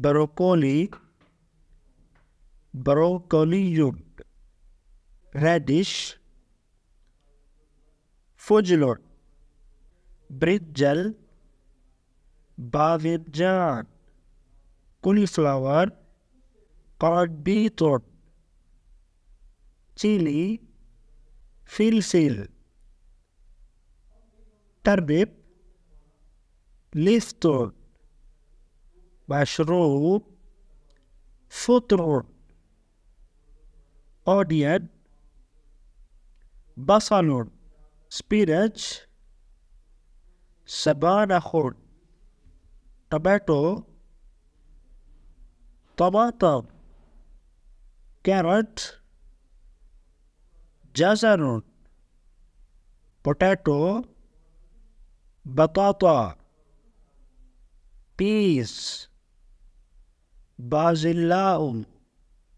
بروكولي بروكوليوم راديش فوجلون برينجل باذنجان كوليفلاور قرنبيطون تشيلي فلفل تربيب ليفتون مشروب فطر أونيون بصل سبيناتش سبانخ توماتو طماطم كاروت جزر بوتاتو بطاطا بيس بازلاء